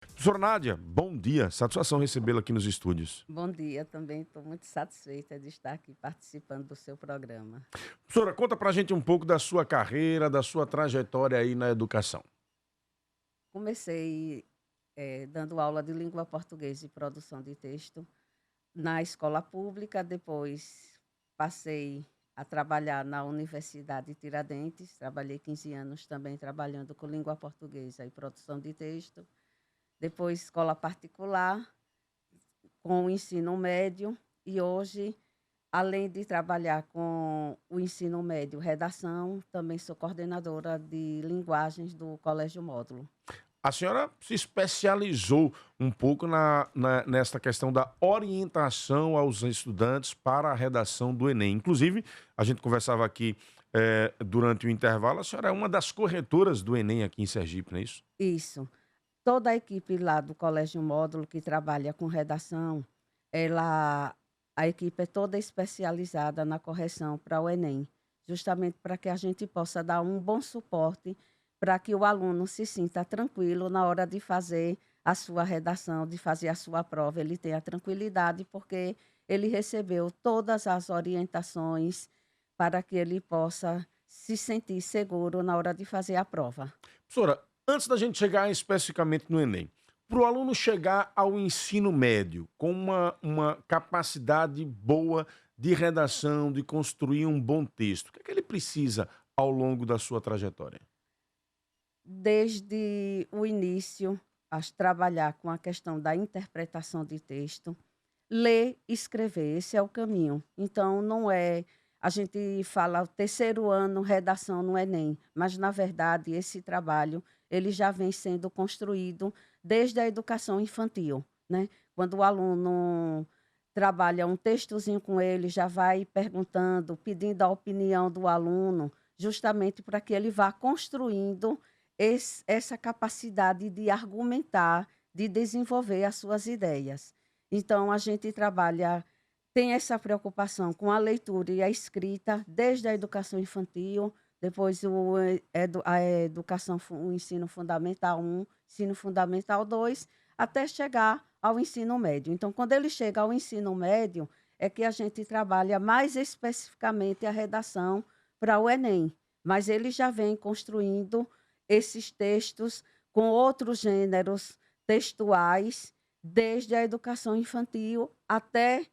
Professora Nádia, bom dia. Satisfação recebê-la aqui nos estúdios. Bom dia, também estou muito satisfeita de estar aqui participando do seu programa. Professora, conta pra gente um pouco da sua carreira, da sua trajetória aí na educação. Comecei dando aula de língua portuguesa e produção de texto na escola pública, depois passei a trabalhar na Universidade Tiradentes, trabalhei 15 anos também trabalhando com língua portuguesa e produção de texto, depois escola particular, com o ensino médio e hoje, além de trabalhar com o ensino médio, redação, também sou coordenadora de linguagens do Colégio Módulo. A senhora se especializou um pouco nesta questão da orientação aos estudantes para a redação do Enem. Inclusive, a gente conversava aqui durante o intervalo, a senhora é uma das corretoras do Enem aqui em Sergipe, não é isso? Isso. Toda a equipe lá do Colégio Módulo que trabalha com redação, ela, a equipe é toda especializada na correção para o Enem, justamente para que a gente possa dar um bom suporte para que o aluno se sinta tranquilo na hora de fazer a sua redação, de fazer a sua prova. Ele tenha tranquilidade porque ele recebeu todas as orientações para que ele possa se sentir seguro na hora de fazer a prova. Professora, antes da gente chegar especificamente no Enem, para o aluno chegar ao ensino médio com uma capacidade boa de redação, de construir um bom texto, o que é que ele precisa ao longo da sua trajetória? Desde o início, trabalhar com a questão da interpretação de texto, ler e escrever, esse é o caminho. Então, não é. A gente fala o terceiro ano, redação no Enem, mas, na verdade, esse trabalho ele já vem sendo construído desde a educação infantil, né? Quando o aluno trabalha um textozinho com ele, já vai perguntando, pedindo a opinião do aluno, justamente para que ele vá construindo essa capacidade de argumentar, de desenvolver as suas ideias. Então, a gente trabalha, tem essa preocupação com a leitura e a escrita, desde a educação infantil, depois a educação, o ensino fundamental um, ensino fundamental 2, até chegar ao ensino médio. Então, quando ele chega ao ensino médio, é que a gente trabalha mais especificamente a redação para o Enem. Mas ele já vem construindo esses textos com outros gêneros textuais, desde a educação infantil até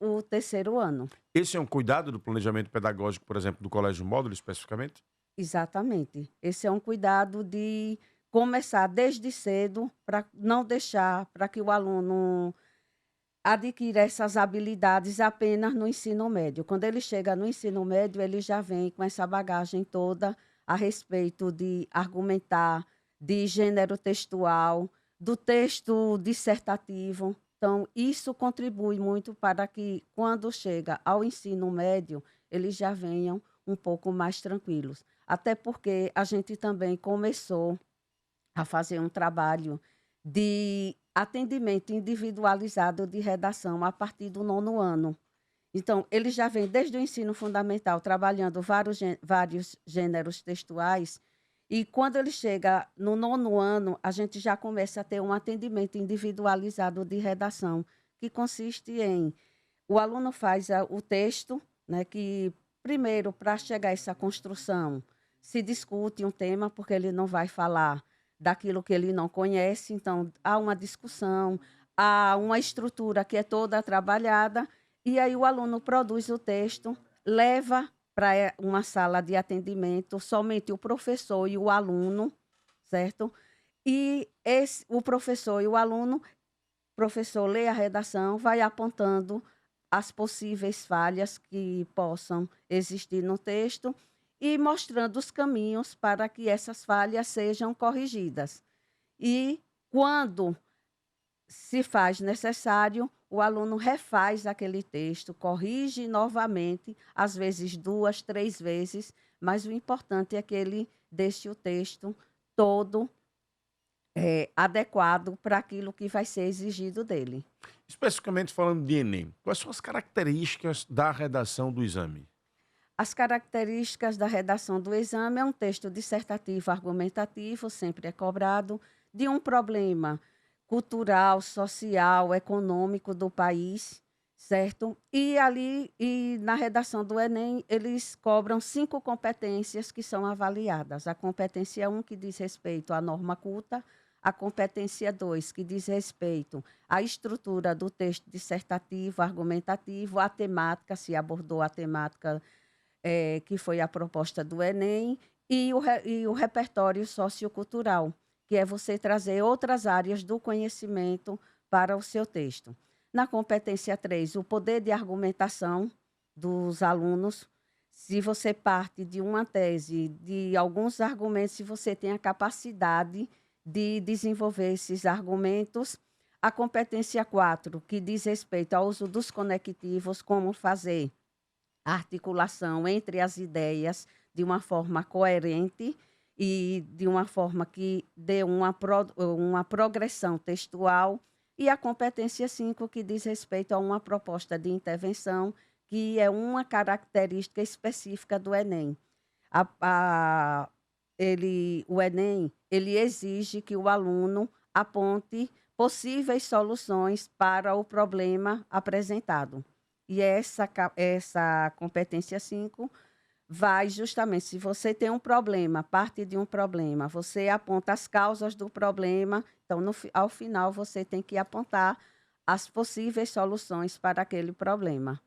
o terceiro ano. Esse é um cuidado do planejamento pedagógico, por exemplo, do Colégio Módulo, especificamente? Exatamente. Esse é um cuidado de começar desde cedo, para não deixar para que o aluno adquira essas habilidades apenas no ensino médio. Quando ele chega no ensino médio, ele já vem com essa bagagem toda a respeito de argumentar, de gênero textual, do texto dissertativo. Então, isso contribui muito para que, quando chega ao ensino médio, eles já venham um pouco mais tranquilos. Até porque a gente também começou a fazer um trabalho de atendimento individualizado de redação a partir do nono ano. Então, ele já vem desde o ensino fundamental trabalhando vários gêneros textuais, e quando ele chega no nono ano, a gente já começa a ter um atendimento individualizado de redação, que consiste em o aluno faz o texto, né, que primeiro, para chegar a essa construção, se discute um tema, porque ele não vai falar daquilo que ele não conhece, então há uma discussão, há uma estrutura que é toda trabalhada, e aí o aluno produz o texto, leva para uma sala de atendimento, somente o professor e o aluno, certo? E o professor e o aluno, professor lê a redação, vai apontando as possíveis falhas que possam existir no texto e mostrando os caminhos para que essas falhas sejam corrigidas. E quando se faz necessário, o aluno refaz aquele texto, corrige novamente, às vezes 2, 3 vezes, mas o importante é que ele deixe o texto todo adequado para aquilo que vai ser exigido dele. Especificamente falando de Enem, quais são as características da redação do exame? As características da redação do exame é um texto dissertativo argumentativo, sempre é cobrado, de um problema cultural, social, econômico do país, certo? E na redação do Enem, eles cobram 5 competências que são avaliadas. A competência 1, que diz respeito à norma culta, a competência 2, que diz respeito à estrutura do texto dissertativo, argumentativo, a temática, se abordou a temática que foi a proposta do Enem, e o repertório sociocultural, que é você trazer outras áreas do conhecimento para o seu texto. Na competência 3, o poder de argumentação dos alunos. Se você parte de uma tese, de alguns argumentos, se você tem a capacidade de desenvolver esses argumentos. A competência 4, que diz respeito ao uso dos conectivos, como fazer a articulação entre as ideias de uma forma coerente e de uma forma que dê uma progressão textual. E a competência 5, que diz respeito a uma proposta de intervenção, que é uma característica específica do Enem. O Enem, ele exige que o aluno aponte possíveis soluções para o problema apresentado. E essa competência 5 vai justamente, se você tem um problema, parte de um problema, você aponta as causas do problema, então, ao final, você tem que apontar as possíveis soluções para aquele problema.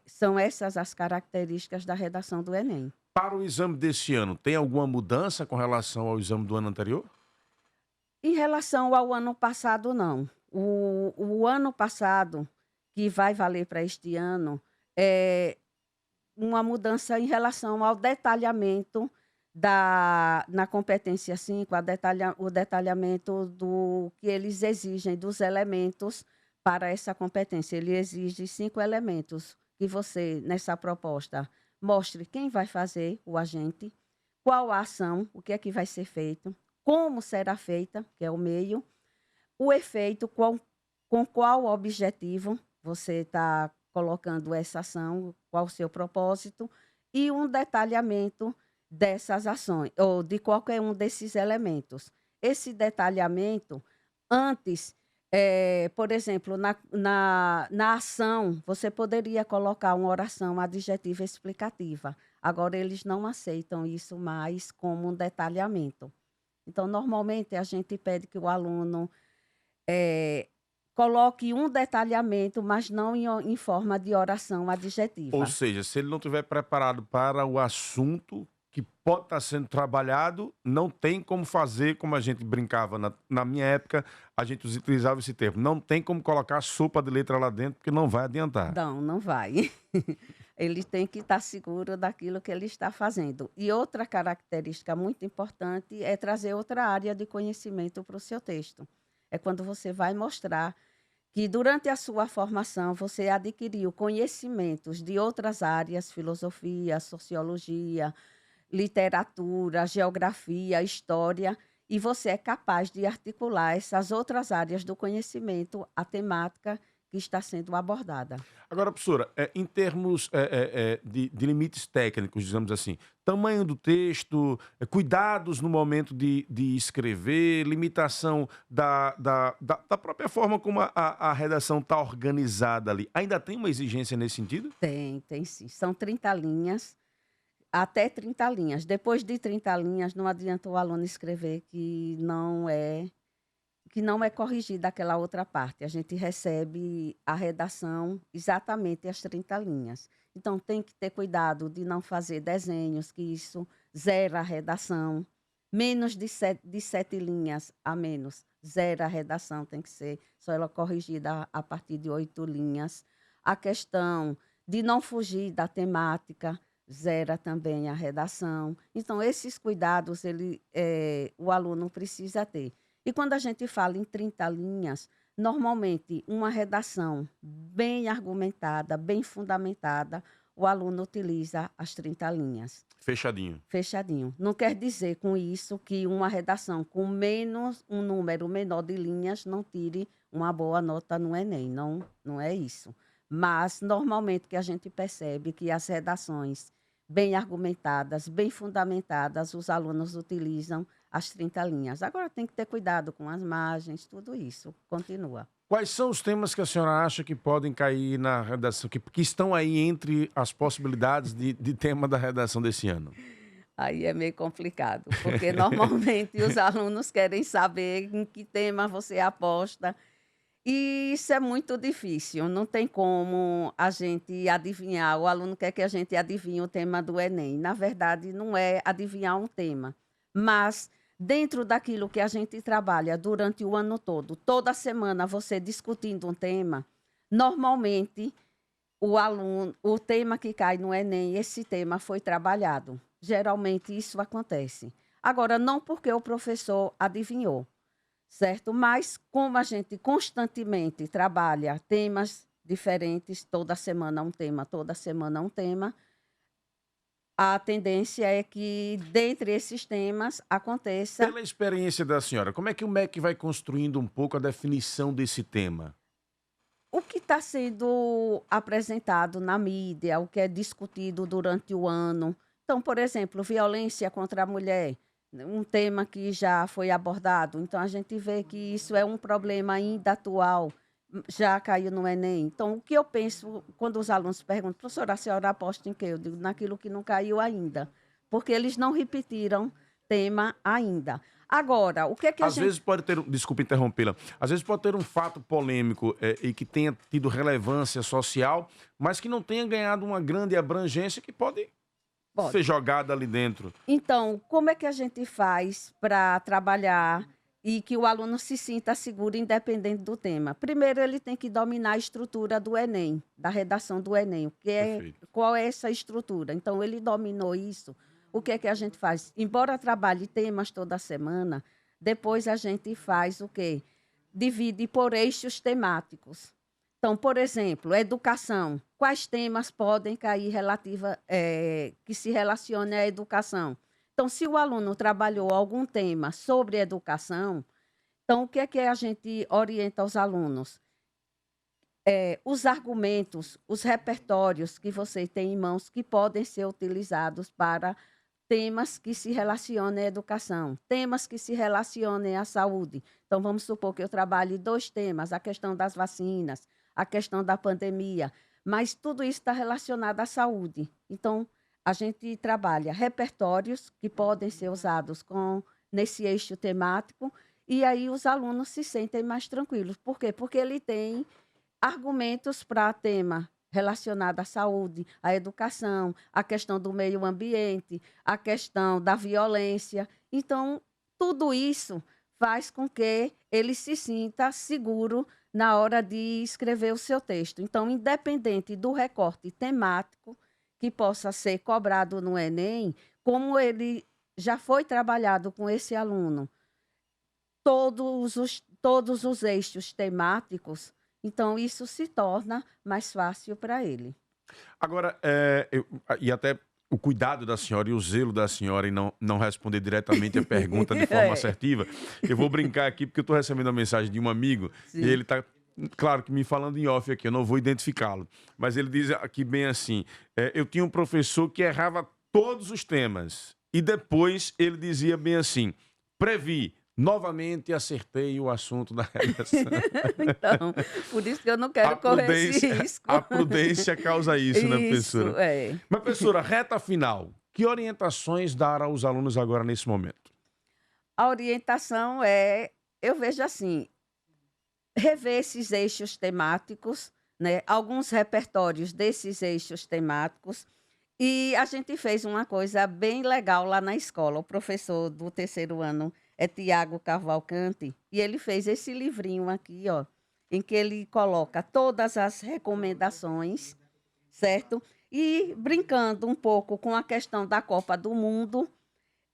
São essas as características da redação do Enem. Para o exame desse ano, tem alguma mudança com relação ao exame do ano anterior? Em relação ao ano passado, não. O ano passado, que vai valer para este ano, é uma mudança em relação ao detalhamento na competência 5, o detalhamento do que eles exigem dos elementos para essa competência. Ele exige 5 elementos que você, nessa proposta, mostre quem vai fazer o agente, qual a ação, o que é que vai ser feito, como será feita, que é o meio, o efeito, com qual objetivo você está colocando essa ação, qual o seu propósito, e um detalhamento dessas ações, ou de qualquer um desses elementos. Esse detalhamento, antes, por exemplo, na ação, você poderia colocar uma oração adjetiva explicativa. Agora, eles não aceitam isso mais como um detalhamento. Então, normalmente, a gente pede que o aluno coloque um detalhamento, mas não em forma de oração adjetiva. Ou seja, se ele não estiver preparado para o assunto que pode estar sendo trabalhado, não tem como fazer como a gente brincava. Na minha época, a gente utilizava esse termo. Não tem como colocar sopa de letra lá dentro, porque não vai adiantar. Não vai. Ele tem que estar seguro daquilo que ele está fazendo. E outra característica muito importante é trazer outra área de conhecimento para o seu texto. É quando você vai mostrar que durante a sua formação você adquiriu conhecimentos de outras áreas, filosofia, sociologia, literatura, geografia, história, e você é capaz de articular essas outras áreas do conhecimento, a temática que está sendo abordada. Agora, professora, em termos de limites técnicos, digamos assim, tamanho do texto, cuidados no momento de escrever, limitação da própria forma como a redação está organizada ali, ainda tem uma exigência nesse sentido? Tem sim. São 30 linhas, até 30 linhas. Depois de 30 linhas, não adianta o aluno escrever que não é corrigida aquela outra parte. A gente recebe a redação exatamente as 30 linhas. Então, tem que ter cuidado de não fazer desenhos, que isso zera a redação. Menos de 7 linhas a menos, zera a redação, tem que ser só ela corrigida a partir de 8 linhas. A questão de não fugir da temática, zera também a redação. Então, esses cuidados o aluno precisa ter. E quando a gente fala em 30 linhas, normalmente uma redação bem argumentada, bem fundamentada, o aluno utiliza as 30 linhas. Fechadinho. Fechadinho. Não quer dizer com isso que uma redação com um número menor de linhas não tire uma boa nota no Enem. Não é isso. Mas, normalmente, que a gente percebe que as redações bem argumentadas, bem fundamentadas, os alunos utilizam as 30 linhas. Agora tem que ter cuidado com as margens, tudo isso. Continua. Quais são os temas que a senhora acha que podem cair na redação, que estão aí entre as possibilidades de tema da redação desse ano? Aí é meio complicado, porque normalmente os alunos querem saber em que tema você aposta. E isso é muito difícil, não tem como a gente adivinhar. O aluno quer que a gente adivinhe o tema do Enem. Na verdade, não é adivinhar um tema, mas dentro daquilo que a gente trabalha durante o ano todo, toda semana você discutindo um tema, normalmente o tema que cai no Enem, esse tema foi trabalhado. Geralmente isso acontece. Agora, não porque o professor adivinhou, certo? Mas como a gente constantemente trabalha temas diferentes, toda semana um tema, toda semana um tema, a tendência é que, dentre esses temas, aconteça. Pela experiência da senhora, como é que o MEC vai construindo um pouco a definição desse tema? O que está sendo apresentado na mídia, o que é discutido durante o ano. Então, por exemplo, violência contra a mulher, um tema que já foi abordado. Então, a gente vê que isso é um problema ainda atual, já caiu no Enem. Então, o que eu penso quando os alunos perguntam, professora, a senhora aposta em quê? Eu digo, naquilo que não caiu ainda, porque eles não repetiram tema ainda. Agora, o que é que a Às gente... vezes pode ter, desculpa interrompê-la, às vezes pode ter um fato polêmico e que tenha tido relevância social, mas que não tenha ganhado uma grande abrangência que pode ser jogada ali dentro. Então, como é que a gente faz para trabalhar e que o aluno se sinta seguro, independente do tema? Primeiro, ele tem que dominar a estrutura do Enem, da redação do Enem. Perfeito. Qual é essa estrutura? Então, ele dominou isso. O que é que a gente faz? Embora trabalhe temas toda semana, depois a gente faz o quê? Divide por eixos temáticos. Então, por exemplo, educação. Quais temas podem cair que se relacionem à educação? Então, se o aluno trabalhou algum tema sobre educação, então o que é que a gente orienta aos alunos? Os argumentos, os repertórios que você tem em mãos que podem ser utilizados para temas que se relacionem à educação, temas que se relacionem à saúde. Então, vamos supor que eu trabalhe 2 temas, a questão das vacinas, a questão da pandemia, mas tudo isso está relacionado à saúde. Então, a gente trabalha repertórios que podem ser usados nesse eixo temático, e aí os alunos se sentem mais tranquilos. Por quê? Porque ele tem argumentos para tema relacionado à saúde, à educação, à questão do meio ambiente, à questão da violência. Então, tudo isso faz com que ele se sinta seguro na hora de escrever o seu texto. Então, independente do recorte temático que possa ser cobrado no Enem, como ele já foi trabalhado com esse aluno, todos os eixos temáticos, então isso se torna mais fácil para ele. Agora, e até o cuidado da senhora e o zelo da senhora em não responder diretamente a pergunta de forma assertiva, eu vou brincar aqui porque eu estou recebendo a mensagem de um amigo Sim. e ele está, claro que me falando em off aqui, eu não vou identificá-lo, mas ele diz aqui bem assim, eu tinha um professor que errava todos os temas e depois ele dizia bem assim, previ, novamente acertei o assunto da redação. Então, por isso que eu não quero correr esse risco. A prudência causa isso, né, professora? Isso, é. Mas, professora, reta final, que orientações dar aos alunos agora nesse momento? A orientação eu vejo assim, rever esses eixos temáticos, né? Alguns repertórios desses eixos temáticos. E a gente fez uma coisa bem legal lá na escola. O professor do 3º ano é Tiago Cavalcante, e ele fez esse livrinho aqui, ó, em que ele coloca todas as recomendações, certo? E brincando um pouco com a questão da Copa do Mundo,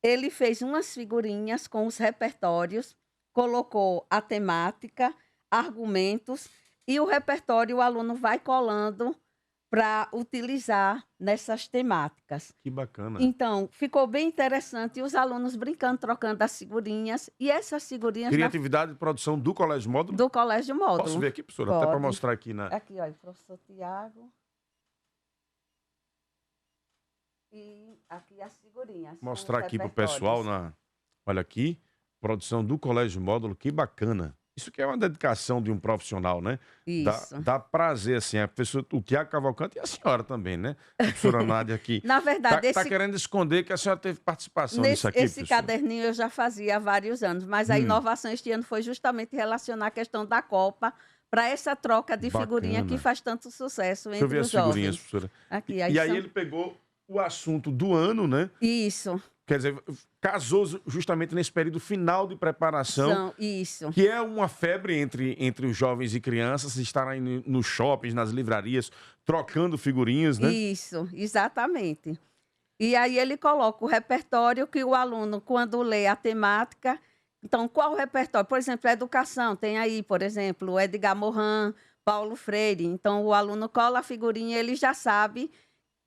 ele fez umas figurinhas com os repertórios, colocou a temática, argumentos, e o repertório o aluno vai colando para utilizar nessas temáticas. Que bacana. Então, ficou bem interessante, e os alunos brincando, trocando as figurinhas, e essas figurinhas Criatividade e produção do Colégio Módulo? do Colégio Módulo. Posso ver aqui, professora? Até para Pode. mostrar aqui na... Aqui, olha, professor Tiago. E aqui as figurinhas. Mostrar aqui pro pessoal na... Olha aqui, produção do Colégio Módulo, que bacana. Isso que é uma dedicação de um profissional, né? Isso. Dá prazer, assim, a pessoa, o Tiago Cavalcante e a senhora também, né? A professora Nádia aqui. Na Tá, verdade, tá querendo esconder que a senhora teve participação nisso aqui, esse professora? caderninho eu já fazia há vários anos, mas a Hum, inovação este ano foi justamente relacionar a questão da Copa para essa troca de figurinha que bacana. faz tanto sucesso Deixa eu entre ver os as figurinhas, jovens. professora. Aqui, aí E aí são. ele pegou o assunto do ano, né? Isso, Quer dizer, casou justamente nesse período final de preparação, isso. que é uma febre entre os jovens e crianças, estarem nos shoppings, nas livrarias, trocando figurinhas, né? Isso, exatamente. E aí ele coloca o repertório que o aluno, quando lê a temática, então qual o repertório? Por exemplo, a educação, tem aí, por exemplo, Edgar Morin, Paulo Freire. Então o aluno cola a figurinha, ele já sabe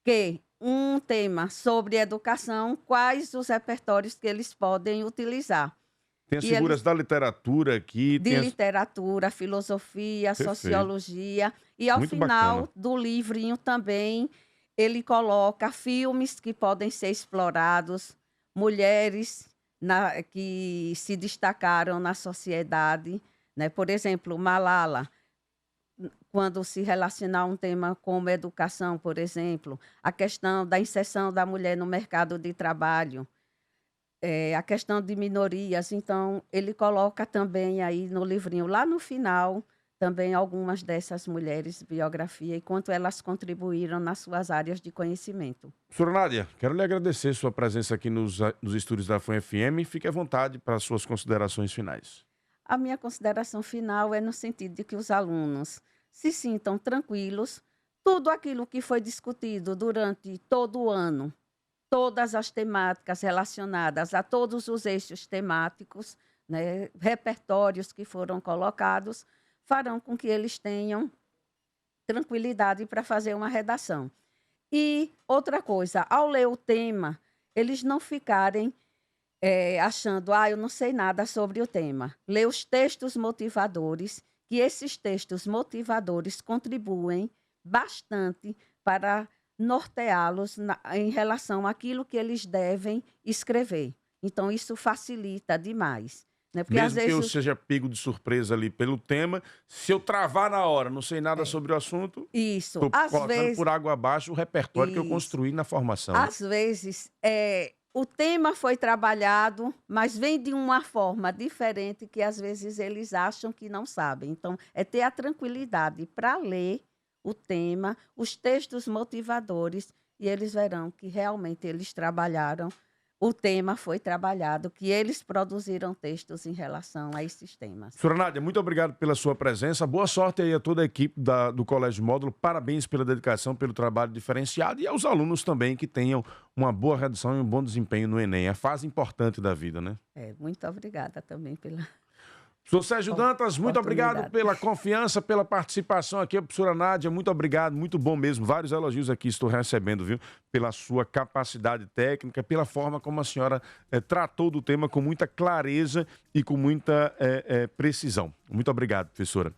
que um tema sobre educação, quais os repertórios que eles podem utilizar. Tem as E figuras eles da literatura aqui, de tem as... literatura, filosofia, Perfeito. sociologia, e ao Muito bacana. final do livrinho também ele coloca filmes que podem ser explorados, mulheres que se destacaram na sociedade, né? Por exemplo, Malala, quando se relacionar um tema como educação, por exemplo, a questão da inserção da mulher no mercado de trabalho, a questão de minorias, então ele coloca também aí no livrinho, lá no final, também algumas dessas mulheres, biografia, e quanto elas contribuíram nas suas áreas de conhecimento. Professora Nádia, quero lhe agradecer sua presença aqui nos estúdios da FUN-FM. Fique à vontade para as suas considerações finais. A minha consideração final é no sentido de que os alunos se sintam tranquilos, tudo aquilo que foi discutido durante todo o ano, todas as temáticas relacionadas a todos os eixos temáticos, né, repertórios que foram colocados, farão com que eles tenham tranquilidade para fazer uma redação. E outra coisa, ao ler o tema, eles não ficarem achando, eu não sei nada sobre o tema. Ler os textos motivadores, que esses textos motivadores contribuem bastante para norteá-los em relação àquilo que eles devem escrever. Então, isso facilita demais. Né? Porque, às Mesmo que eu vezes, seja pego de surpresa ali pelo tema, se eu travar na hora, não sei nada é, sobre o assunto, isso, estou colocando por água abaixo o repertório que eu isso, construí na formação, né? às vezes, o tema foi trabalhado, mas vem de uma forma diferente que às vezes eles acham que não sabem. Então, é ter a tranquilidade para ler o tema, os textos motivadores, e eles verão que realmente eles trabalharam, o tema foi trabalhado, que eles produziram textos em relação a esses temas. Professora Nádia, muito obrigado pela sua presença. Boa sorte aí a toda a equipe do Colégio Módulo. Parabéns pela dedicação, pelo trabalho diferenciado e aos alunos também que tenham uma boa redação e um bom desempenho no Enem. É a fase importante da vida, né? Muito obrigada também pela Professor Sérgio Dantas, muito obrigado oportunidade. pela confiança, pela participação aqui. A professora Nádia, muito obrigado, muito bom mesmo. Vários elogios aqui estou recebendo, viu? Pela sua capacidade técnica, pela forma como a senhora tratou do tema com muita clareza e com muita precisão. Muito obrigado, professora.